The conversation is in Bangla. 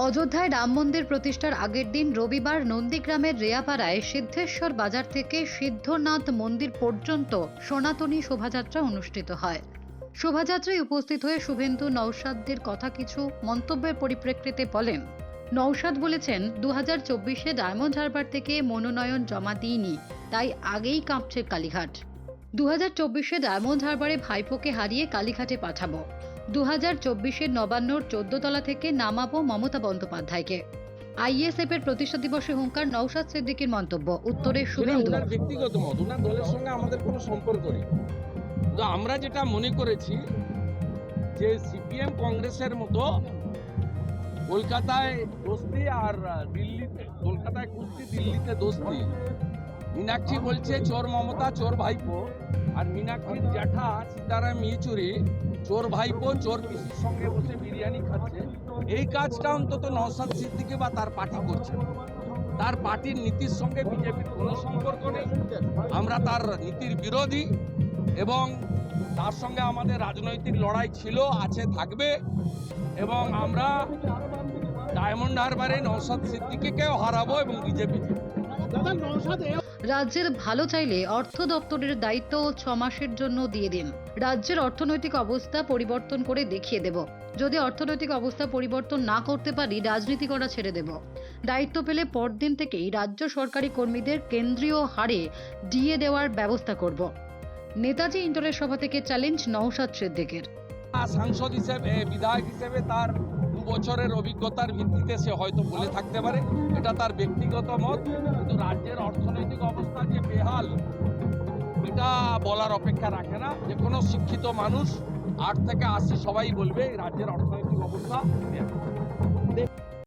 অযোধ্যায় রাম মন্দির প্রতিষ্ঠার আগের দিন রবিবার নন্দীগ্রামের রেয়াপাড়ায় সিদ্ধেশ্বর বাজার থেকে সিদ্ধনাথ মন্দির পর্যন্ত সনাতনী শোভাযাত্রা অনুষ্ঠিত হয়। শোভাযাত্রায় উপস্থিত হয়ে শুভেন্দু নওশাদদের কথা কিছু মন্তব্যের পরিপ্রেক্ষিতে বলেন, নওশাদ বলেছেন 2024-এ ডায়মন্ড হারবার থেকে মনোনয়ন জমা দিইনি, তাই আগেই কাঁপছে কালীঘাট। 2024-এ ডায়মন্ড হারবারে ভাইপোকে হারিয়ে কালীঘাটে পাঠাবো। 2024-এর নবান্নর 14 তলা থেকে নামাবো মমতা বন্দ্যোপাধ্যায়কে। আইএসএফ এর প্রতিষ্ঠা দিবসে হুঙ্কার নওশাদ সিদ্দিকীর মন্তব্য। উত্তরে শুভেন্দু, ওনার ব্যক্তিগত মত, ওনার দলের সঙ্গে আমাদের কোনো সম্পর্ক নেই। তো আমরা যেটা মনে করেছি যে সিপিএম কংগ্রেসের মতো কলকাতায় দোস্তি আর দিল্লিতে, কলকাতায় কুস্তি, দিল্লিতে দোস্তি। মীনাক্ষী বলছে চোর মমতা চোর ভাইপো, আর মীনাক্ষীর জ্যাঠা সীতারাম ইয়েচুরি চোর ভাইপো চোর পিসির সঙ্গে বসে বিরিয়ানি খাচ্ছে। এই কাজটা অন্তত নওশাদ সিদ্দিকী বা তার পার্টি করছে। তার পার্টির নীতির সঙ্গে বিজেপির কোনো সম্পর্ক নেই। আমরা তার নীতির বিরোধী এবং তার সঙ্গে আমাদের রাজনৈতিক লড়াই ছিল, আছে, থাকবে। এবং আমরা ডায়মন্ড হারবারে নওশাদ সিদ্দিকীকেও হারাবো এবং বিজেপি। রাজ্যের ভালো চাইলে অর্থ দপ্তরের দায়িত্ব 6 মাসের জন্য দিয়ে দিন। রাজ্যের অর্থনৈতিক অবস্থা পরিবর্তন করে দেখিয়ে দেব। যদি অর্থনৈতিক অবস্থা পরিবর্তন না করতে পারি, রাজনীতি করা ছেড়ে দেব। দায়িত্ব পেলে পরদিন থেকেই রাজ্য সরকারি কর্মীদের কেন্দ্রীয় হারে ডিএ দেওয়ার ব্যবস্থা করব। নেতাজি ইন্টারের সভা থেকে চ্যালেঞ্জ নওশাদ সিদ্দিকের। সাংসদ হিসেবে, বিধায়ক হিসেবে তার 2 বছরের অভিজ্ঞতার ভিত্তিতে সে হয়তো বলে থাকতে পারে, এটা তার ব্যক্তিগত মত। কিন্তু রাজ্যের অর্থনৈতিক অবস্থা যে বেহাল, এটা বলার অপেক্ষা রাখে না। যে কোনো শিক্ষিত মানুষ 8 থেকে 80 সবাই বলবে এই রাজ্যের অর্থনৈতিক অবস্থা বেহাল।